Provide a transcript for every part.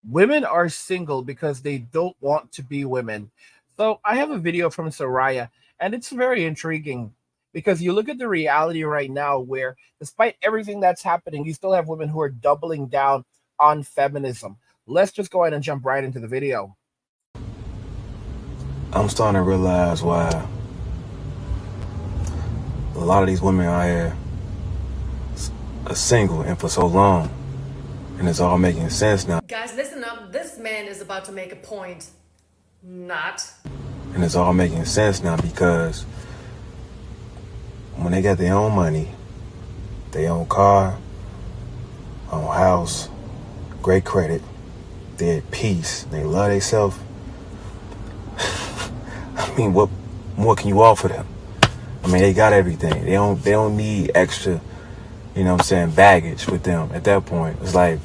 Women are single because they don't want to be women. So I have a video from Soraya, and it's very intriguing because you look at the reality right now where, despite everything that's happening, you still have women who are doubling down on feminism. Let's just go ahead and jump right into the video. I'm starting to realize why a lot of these women out here are single and for so long, and it's all making sense now. Guys, listen up. This man is about to make a point. Not. And it's all making sense now because when they got their own money, their own car, own house, great credit, they're at peace, they love themselves. I mean, what more can you offer them? I mean, they got everything. They don't need extra, baggage with them at that point. It's like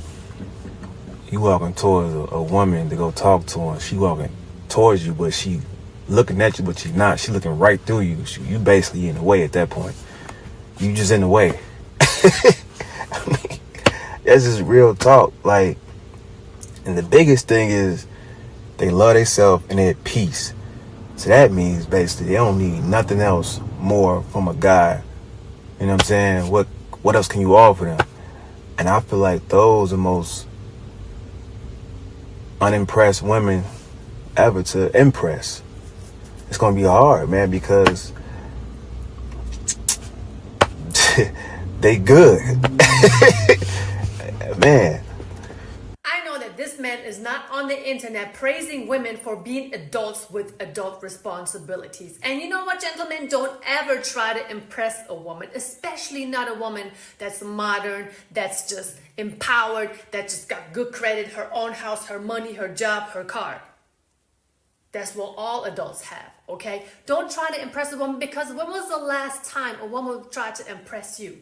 you walking towards a woman to go talk to her. She walking towards you, but she looking at you, but she's not. She looking right through you. You basically in the way at that point. You just in the way. I mean, that's just real talk. Like, and the biggest thing is they love themselves and they're at peace. So that means basically they don't need nothing else more from a guy. You know what I'm saying? What else can you offer them? And I feel like those are most unimpressed women ever to impress. It's gonna be hard, man, because they good. Man. I know that this man is not on the internet praising women for being adults with adult responsibilities. And you know what, gentlemen? Don't ever try to impress a woman, especially not a woman that's modern, that's just empowered, that just got good credit, her own house, her money, her job, her car. That's what all adults have, okay? Don't try to impress a woman, because when was the last time a woman tried to impress you?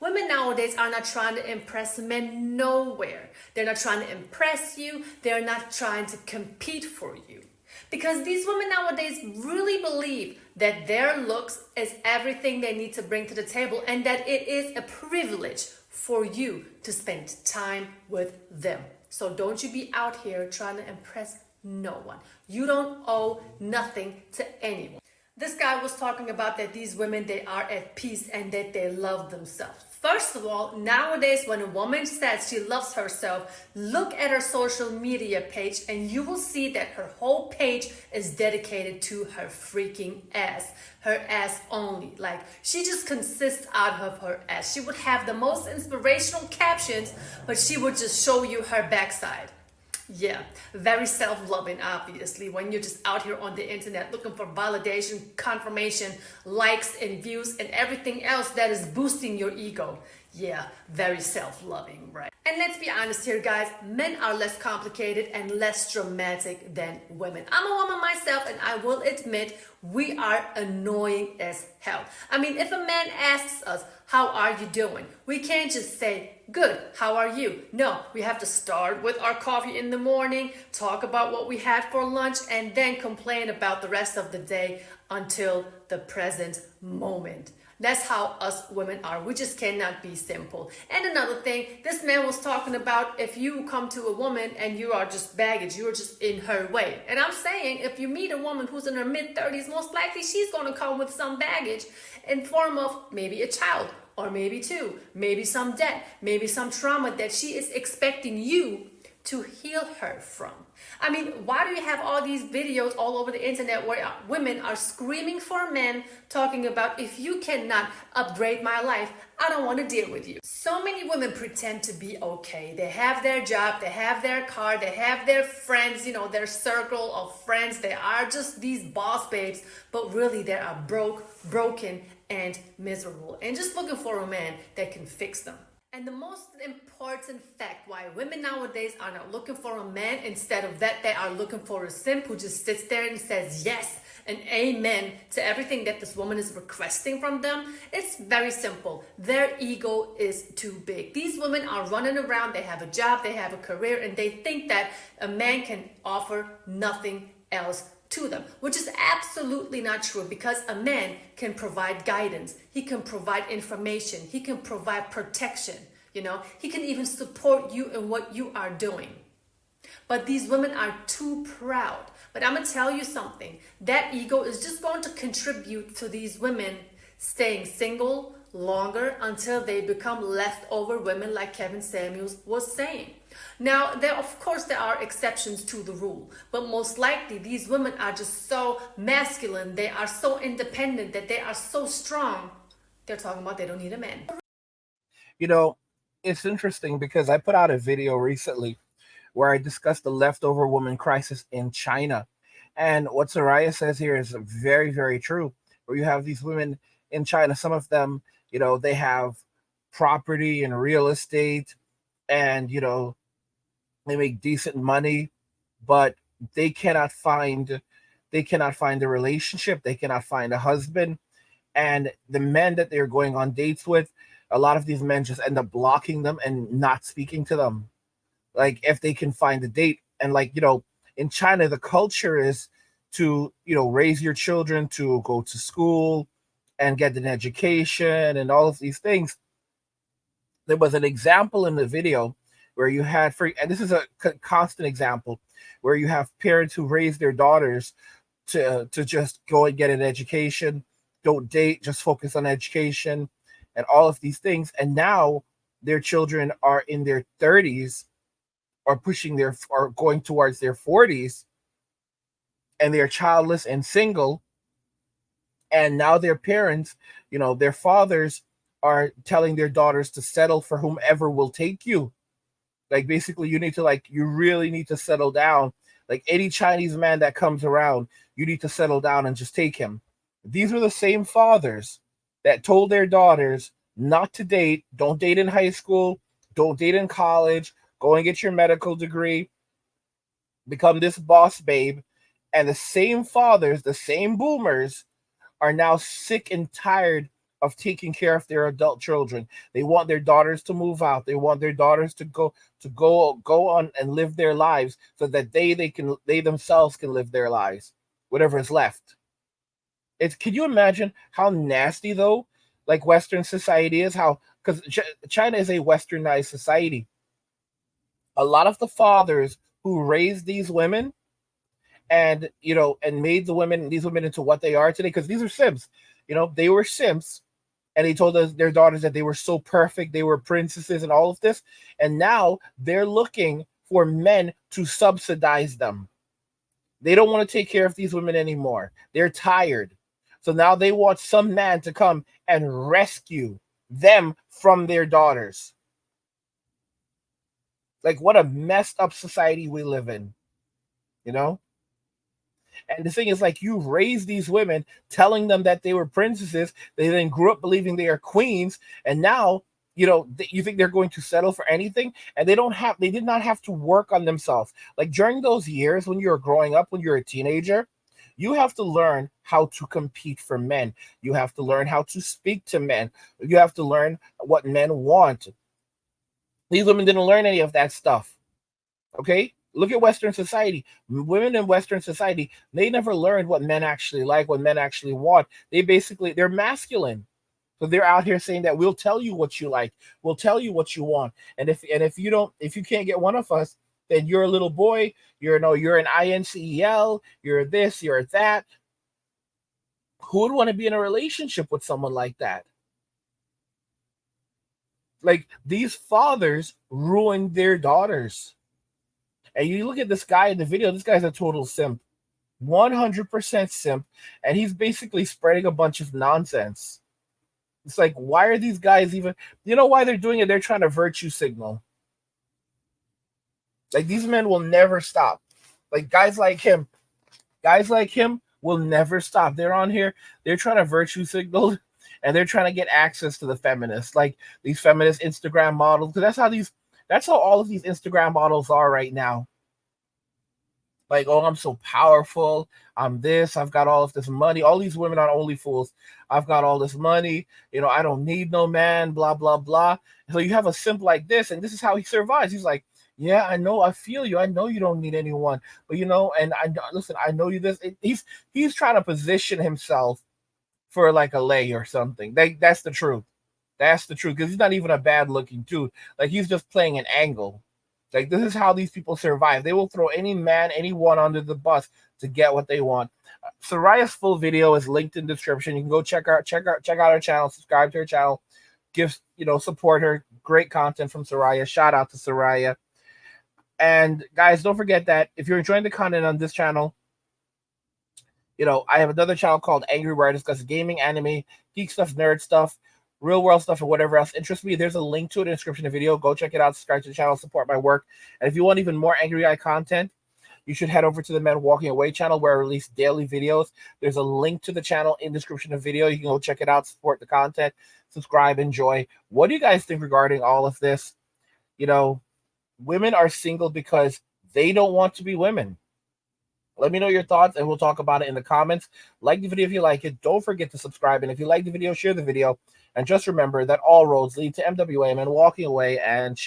Women nowadays are not trying to impress men nowhere. They're not trying to impress you. They're not trying to compete for you. Because these women nowadays really believe that their looks is everything they need to bring to the table, and that it is a privilege for you to spend time with them. So don't you be out here trying to impress no one. You don't owe nothing to anyone. This guy was talking about that these women, they are at peace and that they love themselves. First of all, nowadays when a woman says she loves herself, look at her social media page and you will see that her whole page is dedicated to her freaking ass. Her ass only. Like, she just consists out of her ass. She would have the most inspirational captions, but she would just show you her backside. Yeah, very self-loving, obviously, when you're just out here on the internet looking for validation, confirmation, likes and views and everything else that is boosting your ego. Yeah, very self-loving, right? And let's be honest here, guys, men are less complicated and less dramatic than women. I'm a woman myself, and I will admit we are annoying as hell. I mean, if a man asks us, how are you doing? We can't just say, good, how are you? No, we have to start with our coffee in the morning, talk about what we had for lunch, and then complain about the rest of the day until the present moment. That's how us women are. We just cannot be simple. And another thing, this man was talking about if you come to a woman and you are just baggage, you're just in her way. And I'm saying if you meet a woman who's in her mid-30s, most likely she's going to come with some baggage in form of maybe a child, or maybe two, maybe some debt, maybe some trauma that she is expecting you to heal her from. I mean, why do you have all these videos all over the internet where women are screaming for men, talking about, if you cannot upgrade my life, I don't want to deal with you. So many women pretend to be okay. They have their job, they have their car, they have their friends, their circle of friends. They are just these boss babes, but really they are broken, and miserable, and just looking for a man that can fix them. And the most important fact why women nowadays are not looking for a man, instead of that, they are looking for a simp who just sits there and says yes and amen to everything that this woman is requesting from them. It's very simple. Their ego is too big. These women are running around, they have a job, they have a career, and they think that a man can offer nothing else to them, which is absolutely not true, because a man can provide guidance, he can provide information, he can provide protection, he can even support you in what you are doing. But these women are too proud. But I'm gonna tell you something, that ego is just going to contribute to these women staying single longer until they become leftover women, like Kevin Samuels was saying. Now, there of course there are exceptions to the rule, but most likely these women are just so masculine, they are so independent, that they are so strong. They're talking about they don't need a man. You know, it's interesting because I put out a video recently where I discussed the leftover woman crisis in China. And what Soraya says here is very, very true. Where you have these women in China, some of them, they have property and real estate, and they make decent money, but they cannot find they cannot find a relationship, they cannot find a husband. And the men that they're going on dates with, a lot of these men just end up blocking them and not speaking to them, like if they can find a date. And like, in China, the culture is to, raise your children to go to school and get an education and all of these things. There was an example in the video where you had and this is a constant example, where you have parents who raise their daughters to just go and get an education, don't date, just focus on education and all of these things. And now their children are in their 30s, or going towards their 40s, and they're childless and single. And now their parents, their fathers, are telling their daughters to settle for whomever will take you. Like, basically, you really need to settle down. Like, any Chinese man that comes around, you need to settle down and just take him. These are the same fathers that told their daughters not to date, don't date in high school, don't date in college, go and get your medical degree, become this boss babe. And the same fathers, the same boomers, are now sick and tired of taking care of their adult children. They want their daughters to move out. They want their daughters to go on and live their lives, so that they themselves can live their lives, whatever is left. Can you imagine how nasty, though, like, Western society is? How, because China is a westernized society. A lot of the fathers who raised these women, and made these women into what they are today, because these are simps. They were simps, and they told their daughters that they were so perfect, they were princesses and all of this. And now they're looking for men to subsidize them. They don't want to take care of these women anymore. They're tired. So now they want some man to come and rescue them from their daughters. Like, what a messed up society we live in, you know? And the thing is, like, you raise these women telling them that they were princesses. They then grew up believing they are queens. And now, you think they're going to settle for anything? And they did not have to work on themselves. Like, during those years when you're growing up, when you're a teenager, you have to learn how to compete for men. You have to learn how to speak to men. You have to learn what men want. These women didn't learn any of that stuff. Okay? Look at Western society. Women in Western society, they never learned what men actually like, what men actually want. They're masculine. So they're out here saying that we'll tell you what you like, we'll tell you what you want. And if you can't get one of us, then you're a little boy, you're an INCEL, you're this, you're that. Who would want to be in a relationship with someone like that? Like, these fathers ruined their daughters. And you look at this guy in the video, this guy's a total simp. 100% simp. And he's basically spreading a bunch of nonsense. It's like, why are these guys even... You know why they're doing it? They're trying to virtue signal. Like, these men will never stop. Like, guys like him will never stop. They're on here, they're trying to virtue signal, and they're trying to get access to the feminists, like these feminist Instagram models. Because that's how all of these Instagram models are right now. Like, oh, I'm so powerful, I'm this, I've got all of this money. All these women on OnlyFools, I've got all this money, I don't need no man, blah blah blah. So you have a simp like this, and this is how he survives. He's like, yeah, I know, I feel you, I know you don't need anyone, but and I know you this. He's trying to position himself for like a lay or something. That's the truth. That's the truth, because he's not even a bad looking dude. Like, he's just playing an angle. Like, this is how these people survive. They will throw any man, anyone under the bus to get what they want. Soraya's full video is linked in the description. You can go check out her channel, subscribe to her channel, give support her. Great content from Soraya. Shout out to Soraya. And guys, don't forget that if you're enjoying the content on this channel, I have another channel called Angry where I discuss gaming, anime, geek stuff, nerd stuff, real world stuff, and whatever else interests me. There's a link to it in the description of the video. Go check it out, subscribe to the channel, support my work. And if you want even more Angry Guy content, you should head over to the Men Walking Away channel where I release daily videos. There's a link to the channel in the description of the video. You can go check it out, support the content, subscribe, enjoy. What do you guys think regarding all of this? Women are single because they don't want to be women. Let me know your thoughts, and we'll talk about it in the comments. Like the video if you like it. Don't forget to subscribe, and if you like the video, share the video. And just remember that all roads lead to MWA, Men Walking Away, and cheers.